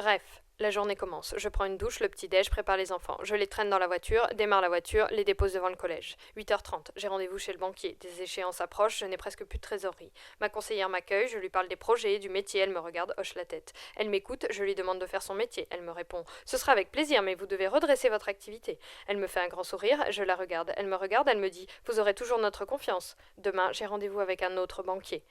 Bref, la journée commence. Je prends une douche, le petit-déj, prépare les enfants. Je les traîne dans la voiture, démarre la voiture, les dépose devant le collège. 8h30, j'ai rendez-vous chez le banquier. Des échéances approchent, je n'ai presque plus de trésorerie. Ma conseillère m'accueille, je lui parle des projets, du métier, elle me regarde, hoche la tête. Elle m'écoute, je lui demande de faire son métier. Elle me répond « Ce sera avec plaisir, mais vous devez redresser votre activité. » Elle me fait un grand sourire, je la regarde. Elle me regarde, elle me dit « Vous aurez toujours notre confiance. » Demain, j'ai rendez-vous avec un autre banquier.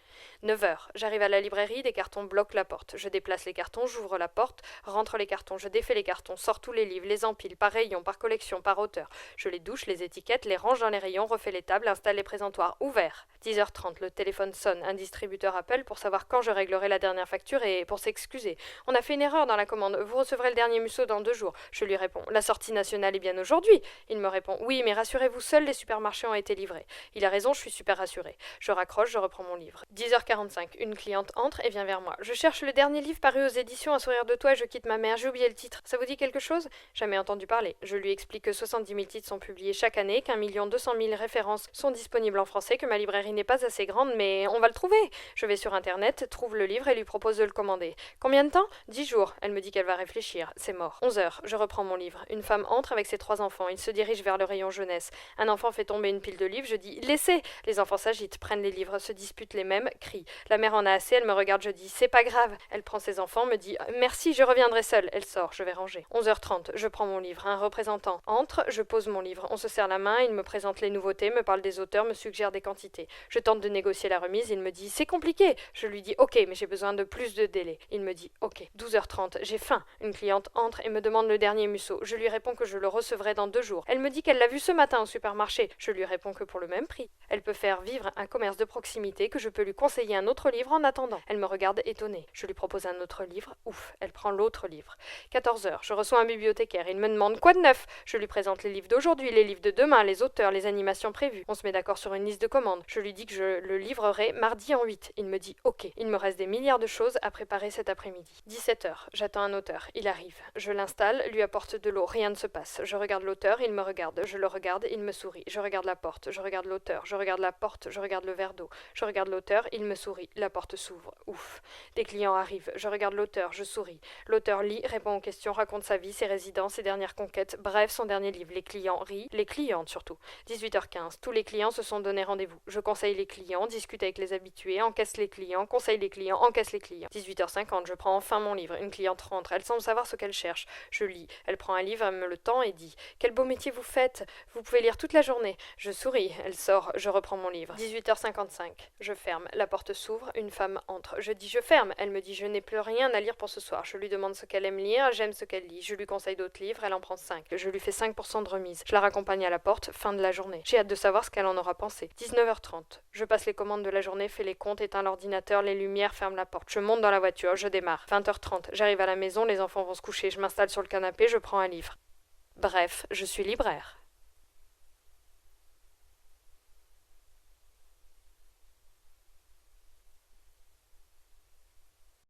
9h, j'arrive à la librairie, des cartons bloquent la porte. Je déplace les cartons, j'ouvre la porte, rentre les cartons, je défais les cartons, sors tous les livres, les empile, par rayon, par collection, par auteur. Je les douche, les étiquettes, les range dans les rayons, refais les tables, installe les présentoirs ouverts. 10h30, le téléphone sonne, un distributeur appelle pour savoir quand je réglerai la dernière facture et pour s'excuser. On a fait une erreur dans la commande, vous recevrez le dernier museau dans 2 jours. Je lui réponds, la sortie nationale est bien aujourd'hui. Il me répond, oui, mais rassurez-vous, seuls les supermarchés ont été livrés. Il a raison, je suis super rassurée. Je raccroche, je reprends mon livre. 10h45, une cliente entre et vient vers moi. Je cherche le dernier livre paru aux éditions Un sourire de toi et je quitte ma mère, j'ai oublié le titre. Ça vous dit quelque chose? Jamais entendu parler. Je lui explique que 70 000 titres sont publiés chaque année, qu'1 200 000 références sont disponibles en français, que ma librairie n'est pas assez grande, mais on va le trouver. Je vais sur internet, trouve le livre et lui propose de le commander. Combien de temps? 10 jours. Elle me dit qu'elle va réfléchir. C'est mort. 11h, je reprends mon livre. Une femme entre avec ses 3 enfants. Ils se dirigent vers le rayon jeunesse. Un enfant fait tomber une pile de livres. Je dis laissez. Les enfants s'agitent, prennent les livres, se disputent les mêmes, crient. La mère en a assez, elle me regarde, je dis c'est pas grave. Elle prend ses enfants, me dit merci, je reviendrai seule. Elle sort, je vais ranger. 11h30, je prends mon livre. Un représentant entre, je pose mon livre. On se serre la main, il me présente les nouveautés, me parle des auteurs, me suggère des quantités. Je tente de négocier la remise, il me dit c'est compliqué. Je lui dis ok, mais j'ai besoin de plus de délai. Il me dit ok. 12h30, j'ai faim. Une cliente entre et me demande le dernier museau. Je lui réponds que je le recevrai dans 2 jours. Elle me dit qu'elle l'a vu ce matin au supermarché. Je lui réponds que pour le même prix. Elle peut faire vivre un commerce de proximité, que je peux lui conseiller un autre livre en attendant. Elle me regarde étonnée. Je lui propose un autre livre. Ouf, elle prend l'autre livre. 14h, je reçois un bibliothécaire. Il me demande quoi de neuf. Je lui présente les livres d'aujourd'hui, les livres de demain, les auteurs, les animations prévues. On se met d'accord sur une liste de commandes. Je lui dis que je le livrerai mardi en 8. Il me dit ok. Il me reste des milliards de choses à préparer cet après-midi. 17h, j'attends un auteur. Il arrive. Je l'installe, lui apporte de l'eau. Rien ne se passe. Je regarde l'auteur, il me regarde. Je le regarde, il me sourit. Je regarde la porte. Je regarde l'auteur. Je regarde la porte. Je regarde le verre d'eau. Je regarde l'auteur, il me sourit. La porte s'ouvre. Ouf. Des clients arrivent. Je regarde l'auteur, je souris. L'auteur lit, répond aux questions, raconte sa vie, ses résidences, ses dernières conquêtes, bref, son dernier livre. Les clients rient, les clientes surtout. 18h15, tous les clients se sont donné rendez-vous. Je conseille les clients, discute avec les habitués, encaisse les clients, conseille les clients, encaisse les clients. 18h50, je prends enfin mon livre. Une cliente rentre, elle semble savoir ce qu'elle cherche. Je lis. Elle prend un livre, elle me le tend et dit « Quel beau métier vous faites! Vous pouvez lire toute la journée. » Je souris. Elle sort, je reprends mon livre. 18h55, je ferme. La porte s'ouvre, une femme entre. Je dis « Je ferme !» Elle me dit « Je n'ai plus rien à lire pour ce soir. » Je lui demande ce qu'elle aime lire, j'aime ce qu'elle lit. Je lui conseille d'autres livres, elle en prend 5. Je lui fais 5% de remise. Je la raccompagne à la porte, fin de la journée. J'ai hâte de savoir ce qu'elle en aura pensé. 19h30. Je passe les commandes de la journée, fais les comptes, éteins l'ordinateur, les lumières, ferme la porte. Je monte dans la voiture, je démarre. 20h30. J'arrive à la maison, les enfants vont se coucher, je m'installe sur le canapé, je prends un livre. Bref, je suis libraire.